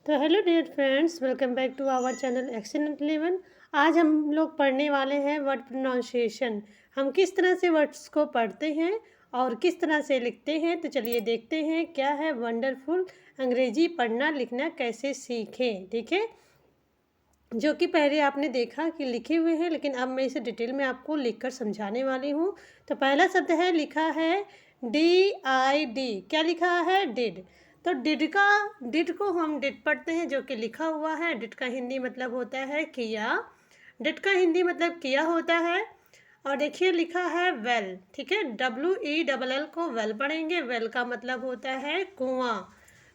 तो hello dear friends, welcome back to our channel excellent 11। आज हम लोग पढ़ने वाले हैं वर्ड प्रोनाउंसिएशन। हम किस तरह से वर्ड्स को पढ़ते हैं और किस तरह से लिखते हैं। तो चलिए देखते हैं क्या है वंडरफुल अंग्रेजी पढ़ना लिखना कैसे सीखें। ठीक है, जो कि पहले आपने देखा कि लिखे हुए हैं, लेकिन अब मैं इसे डिटेल में आपको लिखकर समझाने वाली हूँ। तो पहला शब्द है, लिखा है DID। क्या लिखा है? डिड। तो डिड को हम डिड पढ़ते हैं, जो कि लिखा हुआ है। डिड का हिंदी मतलब होता है किया। डिड का हिंदी मतलब किया होता है। और देखिए लिखा है वेल। ठीक है, WELL को वेल पढ़ेंगे। वेल का मतलब होता है कुआं।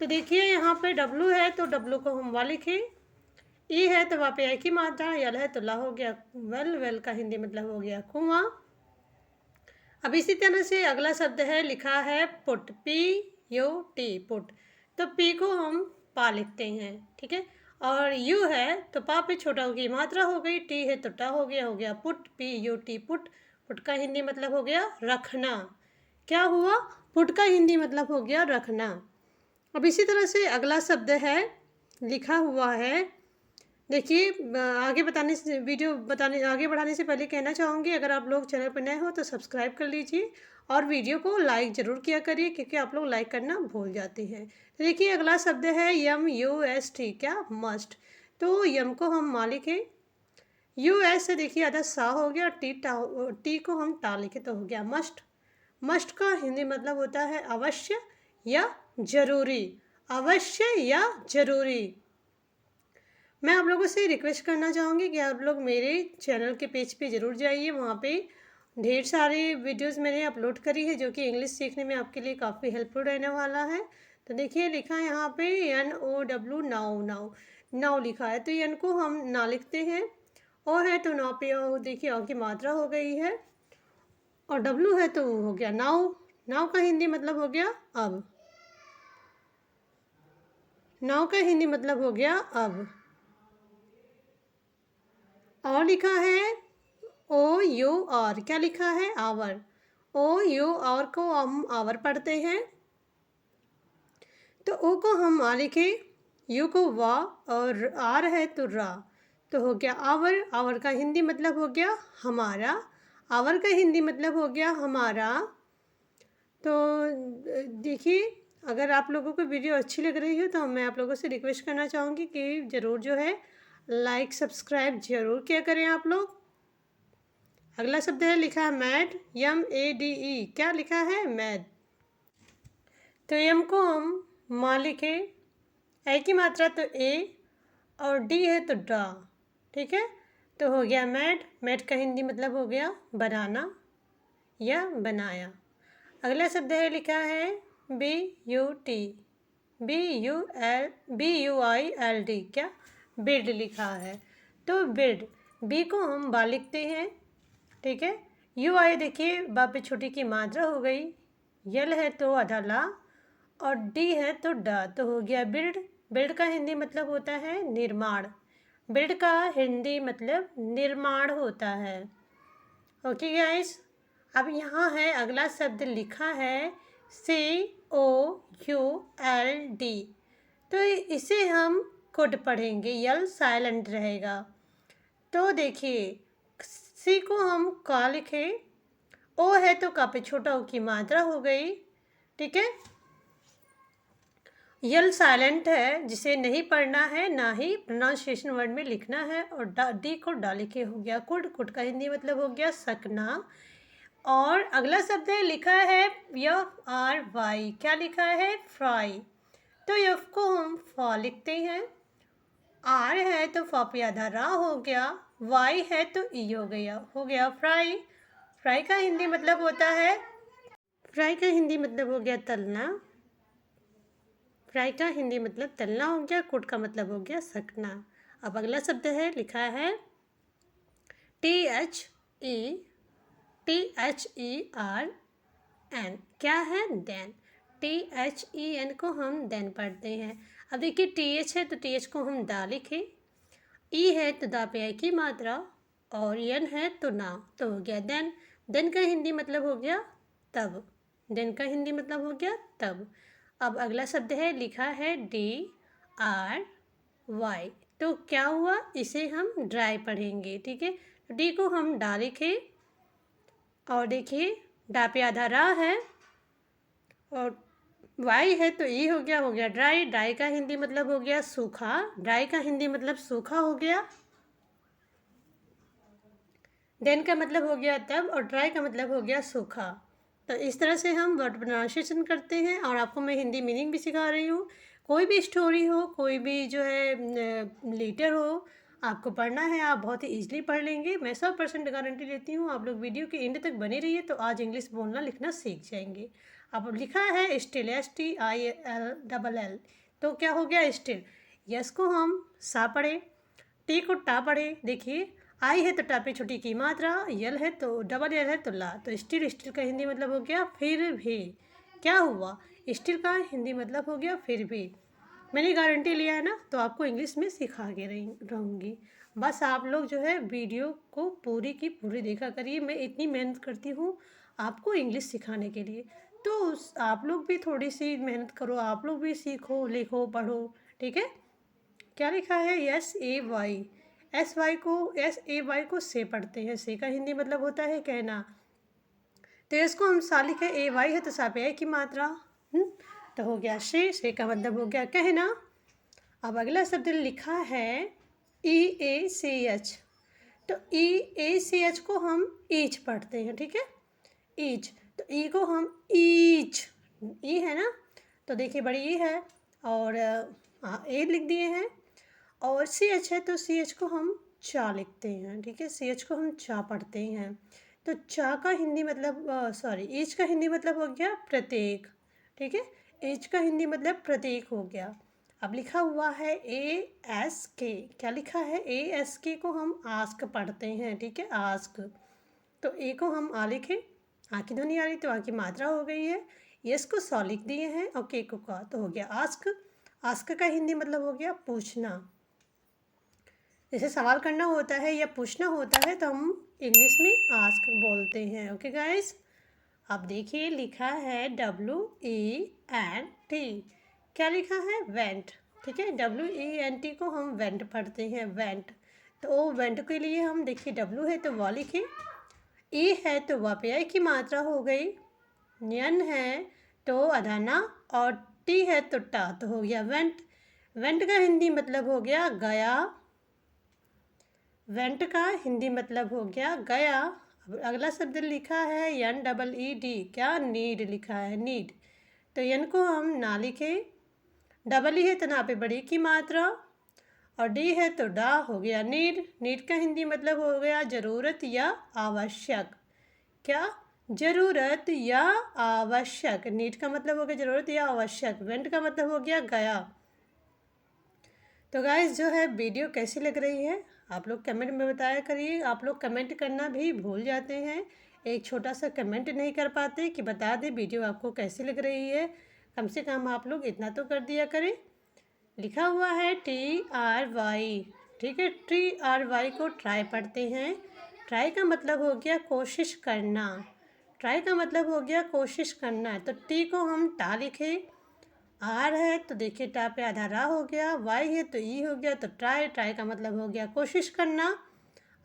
तो देखिए यहाँ पे W है तो W को हम वा लिखें। ई है तो वहाँ पे एक ही मात्रा, यल है तो ला हो गया वेल। वेल का हिंदी मतलब हो गया कुआं। अब इसी तरह से अगला शब्द है, लिखा है पुट। PUT put. तो पी को हम पा लिखते हैं। ठीक है, और यू है तो पा पे छोटा हो गई मात्रा हो गई। टी है तो टा हो गया पुट। PUT put. पुट का हिंदी मतलब हो गया रखना। क्या हुआ? पुट का हिंदी मतलब हो गया रखना। अब इसी तरह से अगला शब्द है, लिखा हुआ है। देखिए आगे बताने से आगे बढ़ाने से पहले कहना चाहूँगी, अगर आप लोग चैनल पर नए हो तो सब्सक्राइब कर लीजिए और वीडियो को लाइक ज़रूर किया करिए, क्योंकि आप लोग लाइक करना भूल जाते हैं। तो देखिए अगला शब्द है MUST। क्या? मस्ट। तो यम को हम मा लिखें। US से देखिए आधा सा हो गया। टी को हम टा लिखे तो हो गया मस्ट। मस्ट का हिंदी मतलब होता है अवश्य या जरूरी। अवश्य या जरूरी। मैं आप लोगों से रिक्वेस्ट करना चाहूँगी कि आप लोग मेरे चैनल के पेज पे ज़रूर जाइए। वहाँ पे ढेर सारी वीडियोस मैंने अपलोड करी है, जो कि इंग्लिश सीखने में आपके लिए काफ़ी हेल्पफुल रहने वाला है। तो देखिए लिखा है यहाँ पे NOW नाउ। नाउ नाउ लिखा है तो एन को हम ना लिखते हैं। ओ है तो नाव पे ओ, देखिए ओ की मात्रा हो गई है। और W है तो हो गया नाउ। नाउ का हिंदी मतलब हो गया अब। नाउ का हिंदी मतलब हो गया अब। और लिखा है OUR। क्या लिखा है? आवर। OUR को हम आवर पढ़ते हैं। तो ओ को हम आ लिखे, यू को वा, और आर है तो रा। तो हो गया आवर। आवर का हिंदी मतलब हो गया हमारा। आवर का हिंदी मतलब हो गया हमारा। तो देखिए, अगर आप लोगों को वीडियो अच्छी लग रही हो तो मैं आप लोगों से रिक्वेस्ट करना चाहूँगी कि ज़रूर जो है लाइक सब्सक्राइब ज़रूर किया करें आप लोग। अगला शब्द है, लिखा है मैड। MADE। क्या लिखा है? मैड। तो यम को हम मा लिखे। ए की मात्रा तो ए, और डी है तो डा। ठीक है, तो हो गया मैड। मैड का हिंदी मतलब हो गया बनाना या बनाया। अगला शब्द है, लिखा है BUT। BUILD। क्या? बिल्ड लिखा है तो बिल्ड। बी को हम बा लिखते हैं। ठीक है, UI देखिए बा पे छोटी की मात्रा हो गई। यल है तो आधा ला, और डी है तो डा। तो हो गया बिल्ड। बिल्ड का हिंदी मतलब होता है निर्माण। बिल्ड का हिंदी मतलब निर्माण होता है। ओके गाइस, अब यहाँ है अगला शब्द, लिखा है COULD। तो इसे हम कुड पढ़ेंगे, यल साइलेंट रहेगा। तो देखिए सी को हम का लिखे। ओ है तो का पे छोटा ओ की मात्रा हो गई। ठीक है, यल साइलेंट है, जिसे नहीं पढ़ना है ना ही प्रोनाउंसिएशन वर्ड में लिखना है। और डी को डा लिखे हो गया कुड। कुड का हिंदी मतलब हो गया सकना। और अगला शब्द है, लिखा है FRY। क्या लिखा है? फ्राई। तो एफ को हम फा लिखते हैं। आर है तो फा पे आधा रा हो गया। वाई है तो ई हो गया फ्राई। फ्राई का हिंदी मतलब होता है, फ्राई का हिंदी मतलब हो गया तलना। फ्राई का हिंदी मतलब तलना हो गया। कुट का मतलब हो गया सकना। अब अगला शब्द है, लिखा है THERN। क्या है? देन। THEN को हम देन पढ़ते हैं। अब देखिए TH है तो TH को हम दा लिखें। ई है तो दा पे आई की मात्रा, और एन है तो ना। तो हो गया देन। देन का हिंदी मतलब हो गया तब। देन का हिंदी मतलब हो गया तब। अब अगला शब्द है, लिखा है DRY। वाई। तो क्या हुआ, इसे हम ड्राई पढ़ेंगे, ठीक है। तो डी को हम डा लिखे और देखिए डा पे आधा रा है और वाई है तो ई हो गया ड्राई। ड्राई का हिंदी मतलब हो गया सूखा। ड्राई का हिंदी मतलब सूखा हो गया। देन का मतलब हो गया तब और ड्राई का मतलब हो गया सूखा। तो इस तरह से हम वर्ड प्रोनाउंसिएशन करते हैं और आपको मैं हिंदी मीनिंग भी सिखा रही हूँ। कोई भी स्टोरी हो, कोई भी जो है लेटर हो, आपको पढ़ना है, आप बहुत ही ईजिली पढ़ लेंगे। मैं 100% गारंटी लेती हूँ। आप लोग वीडियो के एंड तक बने रहिए तो आज इंग्लिश बोलना लिखना सीख जाएंगे। अब लिखा है स्टिल, STILLL। तो क्या हो गया स्टिल। यस को हम सा पढ़े, टी को टा पढ़े। देखिए आई है तो टा पे छोटी की मात्रा, यल है तो डबल यल है तो ला। तो स्टिल, स्टिल का हिंदी मतलब हो गया फिर भी। क्या हुआ, स्टिल का हिंदी मतलब हो गया फिर भी। मैंने गारंटी लिया है ना, तो आपको इंग्लिश में सिखा के रहूँगी। बस आप लोग जो है वीडियो को पूरी की पूरी देखा करिए। मैं इतनी मेहनत करती हूँ आपको इंग्लिश सिखाने के लिए, तो आप लोग भी थोड़ी सी मेहनत करो, आप लोग भी सीखो, लिखो, पढ़ो, ठीक है। क्या लिखा है, SAY। SAY को से पढ़ते हैं। से का हिंदी मतलब होता है कहना। तो इसको हम सा लिखे, AY है तो सा पे की मात्रा, तो हो गया से का मतलब हो गया कहना। अब अगला शब्द लिखा है EACH। तो EACH को हम ईच पढ़ते हैं, ठीक है। ईच, तो ई को हम ईच, ई है ना, तो देखिए बड़ी ई है और ए लिख दिए हैं। और CH है तो CH को हम चा लिखते हैं, ठीक है। CH को हम चा पढ़ते हैं। तो चा का हिंदी मतलब ईच का हिंदी मतलब हो गया प्रत्येक, ठीक है। ईच का हिंदी मतलब प्रत्येक हो गया। अब लिखा हुआ है ASK। क्या लिखा है, ASK को हम आस्क पढ़ते हैं, ठीक है, आस्क। तो ए को हम आ लिखे, आ की ध्वनि आ रही तो आ की मात्रा हो गई है। यस को सौ लिख दिए हैं और के को का, तो हो गया आस्क। आस्क का हिंदी मतलब हो गया पूछना। जैसे सवाल करना होता है या पूछना होता है तो हम इंग्लिश में आस्क बोलते हैं। ओके गाइस, अब देखिए लिखा है WENT। क्या लिखा है, वेंट, ठीक है। WENT को हम वेंट पढ़ते हैं, वेंट। तो वेंट के लिए हम देखिए W है तो वा लिखे, ई है तो वा पे आई की मात्रा हो गई, यन है तो अधाना और टी है तो टा, तो हो गया वेंट। वेंट का हिंदी मतलब हो गया गया। वेंट का हिंदी मतलब हो गया गया। अब अगला शब्द लिखा है NEED। क्या, नीड लिखा है, नीड। तो यन को हम ना लिखे, डबल ई है तो ना पे बड़ी की मात्रा और डी है तो डा, हो गया नीड। नीड का हिंदी मतलब हो गया ज़रूरत या आवश्यक। क्या, ज़रूरत या आवश्यक। नीड का मतलब हो गया ज़रूरत या आवश्यक। वेंट का मतलब हो गया गया। तो गाइस जो है वीडियो कैसी लग रही है आप लोग कमेंट में बताया करिए। आप लोग कमेंट करना भी भूल जाते हैं, एक छोटा सा कमेंट नहीं कर पाते कि बता दें वीडियो आपको कैसी लग रही है। कम से कम आप लोग इतना तो कर दिया करें। लिखा हुआ है TRY, ठीक है। TRY को ट्राई पढ़ते हैं। ट्राई का मतलब हो गया कोशिश करना। ट्राई का मतलब हो गया कोशिश करना। तो टी को हम टा लिखे, आर है तो देखिए टा पे आधा रा हो गया, वाई है तो ई हो गया, तो ट्राई, ट्राई का मतलब हो गया कोशिश करना।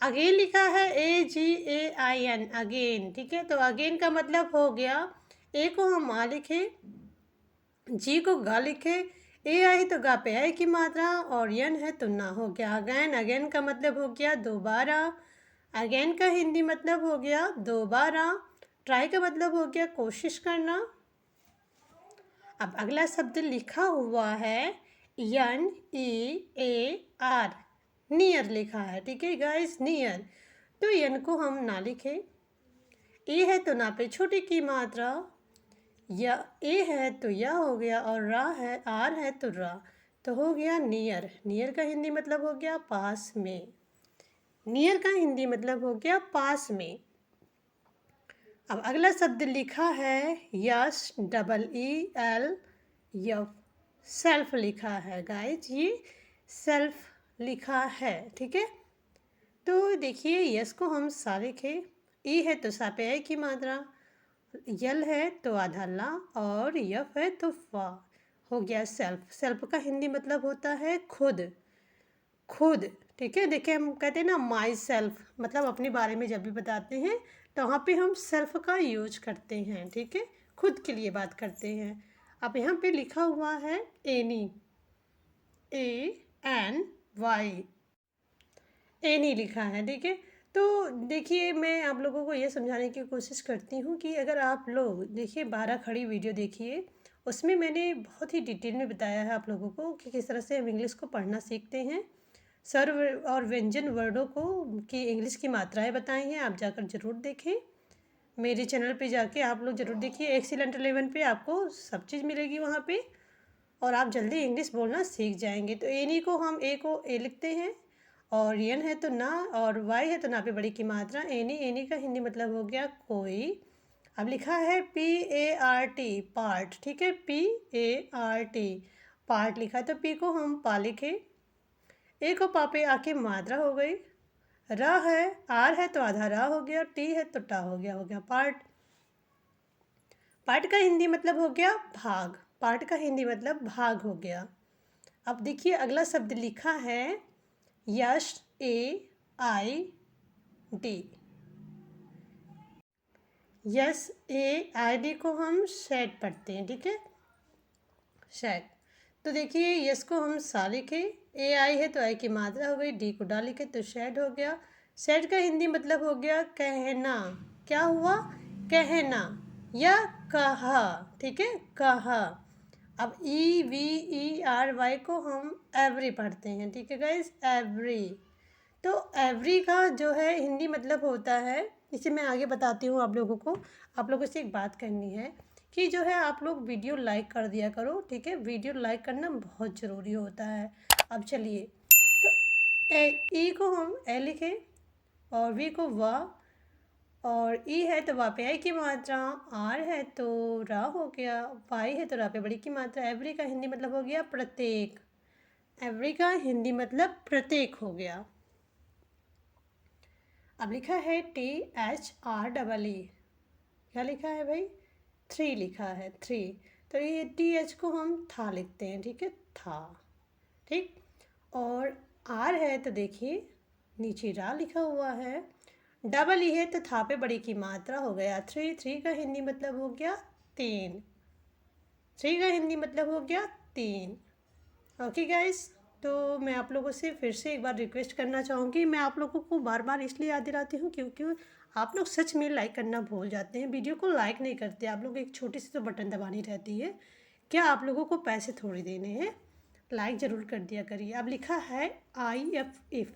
अगेन लिखा है AGAIN, अगेन, ठीक है। तो अगेन का मतलब हो गया, ए को हम आ लिखे, जी को गा लिखे, ए आई तो गा पे आई की मात्रा और यन है तो ना, हो गया अगैन। अगेन का मतलब हो गया दोबारा। अगेन का हिंदी मतलब हो गया दोबारा। ट्राई का मतलब हो गया कोशिश करना। अब अगला शब्द लिखा हुआ है NEAR, नियर लिखा है, ठीक है गाइस, नियर। तो यन को हम ना लिखे, ए है तो ना पे छोटी की मात्रा, या ए है तो या हो गया और रा है, आर है तो रा, तो हो गया नियर। नियर का हिंदी मतलब हो गया पास में। नियर का हिंदी मतलब हो गया पास में। अब अगला शब्द लिखा है यस, EEL, यफ, सेल्फ लिखा है गाइज, ये सेल्फ लिखा है, ठीक है। तो देखिए यस को हम सा लिखे, ई है तो सा पे आई की मात्रा, यल है तो आधा ला और यफ है तो फा, हो गया सेल्फ। सेल्फ का हिंदी मतलब होता है खुद। खुद, ठीक है। देखिए हम कहते हैं ना माई सेल्फ, मतलब अपने बारे में जब भी बताते हैं तो वहाँ पे हम सेल्फ का यूज करते हैं, ठीक है, खुद के लिए बात करते हैं। अब यहाँ पे लिखा हुआ है एनी, ANY, एनी लिखा है, ठीक है। तो देखिए मैं आप लोगों को ये समझाने की कोशिश करती हूँ कि अगर आप लोग देखिए 12 खड़ी वीडियो देखिए, उसमें मैंने बहुत ही डिटेल में बताया है आप लोगों को कि किस तरह से हम इंग्लिश को पढ़ना सीखते हैं। सर्व और व्यंजन वर्डों को की इंग्लिश की मात्राएं बताई हैं, आप जाकर ज़रूर देखें। मेरे चैनल पे जाके आप लोग ज़रूर देखिए, एक्सीलेंट 11 पे आपको सब चीज़ मिलेगी वहाँ पे, और आप जल्दी इंग्लिश बोलना सीख जाएंगे। तो एनी को हम ए को ए लिखते हैं, और एन है तो ना, और वाई है तो ना पे बड़ी की मात्रा। एनी, एनी का हिंदी मतलब हो गया कोई। अब लिखा है PART, पार्ट, ठीक है, PART, पार्ट लिखा, तो पी को हम पा लिखे, ए को पा पे आके मात्रा हो गई, र है, आर है तो आधा रा हो गया, टी है तो टा हो गया पार्ट। पार्ट का हिंदी मतलब हो गया भाग, पार्ट का हिंदी मतलब भाग हो गया। अब देखिए अगला शब्द लिखा है SAID, SAID को हम शेड पढ़ते हैं, ठीक है, शेड। तो देखिए यस को हम सा लिखे, AI है तो आई की मात्रा हो गई, डी को डा लिखे तो शेड हो गया। शेड का हिंदी मतलब हो गया कहना, क्या हुआ, कहना या कहा, ठीक है, कहा। अब EVERY को हम एवरी पढ़ते हैं, ठीक है गाइस, एवरी। तो एवरी का जो है हिंदी मतलब होता है, इसे मैं आगे बताती हूँ आप लोगों को। आप लोगों से एक बात करनी है कि जो है आप लोग वीडियो लाइक कर दिया करो, ठीक है, वीडियो लाइक करना बहुत ज़रूरी होता है। अब चलिए, तो ई को हम ए लिखे, और वी को वा, और ई है तो वा पे आई की मात्रा, आर है तो रा हो गया, वाई है तो रा पे बड़ी की मात्रा। एवरी का हिंदी मतलब हो गया प्रत्येक, एवरी का हिंदी मतलब प्रत्येक हो गया। अब लिखा है THREE, क्या लिखा है भाई, 3 लिखा है, 3। तो ये TH को हम था लिखते हैं, ठीक है, था, ठीक। और आर है तो देखिए नीचे रा लिखा हुआ है, डबल ई है तो था पे बड़ी की मात्रा हो गया, 3। 3 का हिंदी मतलब हो गया 3, 3 का हिंदी मतलब हो गया 3। ओके गाइस, तो मैं आप लोगों से फिर से एक बार रिक्वेस्ट करना चाहूँगी। मैं आप लोगों को बार बार इसलिए याद दिलाती हूँ क्योंकि आप लोग सच में लाइक करना भूल जाते हैं, वीडियो को लाइक नहीं करते आप लोग। एक छोटी सी तो बटन दबानी रहती है, क्या आप लोगों को पैसे थोड़ी देने हैं, लाइक ज़रूर कर दिया करिए। अब लिखा है IF, इफ़।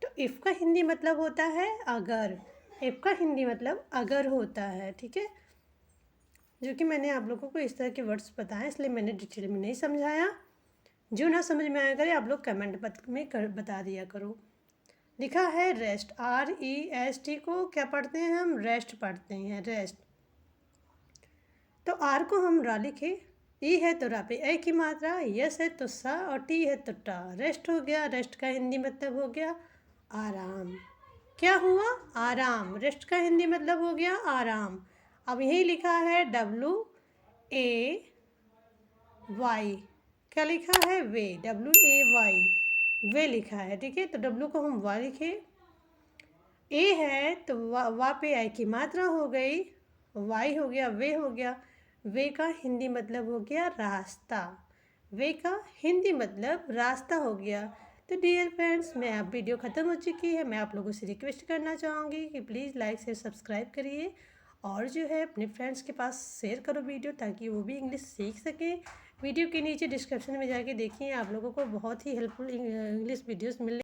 तो इफ़ का हिंदी मतलब होता है अगर, इफ़ का हिंदी मतलब अगर होता है, ठीक है, जो कि मैंने आप लोगों को इस तरह के वर्ड्स बताए, इसलिए मैंने डिटेल में नहीं समझाया। जो ना समझ में आया करे आप लोग कमेंट में बता दिया करो। लिखा है रेस्ट, REST को क्या पढ़ते हैं हम, रेस्ट पढ़ते हैं, रेस्ट। तो आर को हम रा लिखे, ई है तो रा पे ए की मात्रा, यस है तो सा, और टी है तो टा, रेस्ट हो गया। रेस्ट का हिंदी मतलब हो गया आराम, क्या हुआ, आराम। रेस्ट का हिंदी मतलब हो गया आराम। अब यही लिखा है WAY, क्या लिखा है, वे, WAY, वे लिखा है, ठीक है। तो डब्लू को हम वाई लिखे, ए है तो वा पे आई की मात्रा हो गई, वाई हो गया, वे हो गया। वे का हिंदी मतलब हो गया रास्ता, वे का हिंदी मतलब रास्ता हो गया। तो डियर फ्रेंड्स, मैं अब वीडियो ख़त्म हो चुकी है। मैं आप लोगों से रिक्वेस्ट करना चाहूँगी कि प्लीज़ लाइक शेयर सब्सक्राइब करिए, और जो है अपने फ्रेंड्स के पास शेयर करो वीडियो, ताकि वो भी इंग्लिश सीख सकें। वीडियो के नीचे डिस्क्रिप्शन में जाके देखिए, आप लोगों को बहुत ही हेल्पफुल इंग्लिश वीडियोस मिल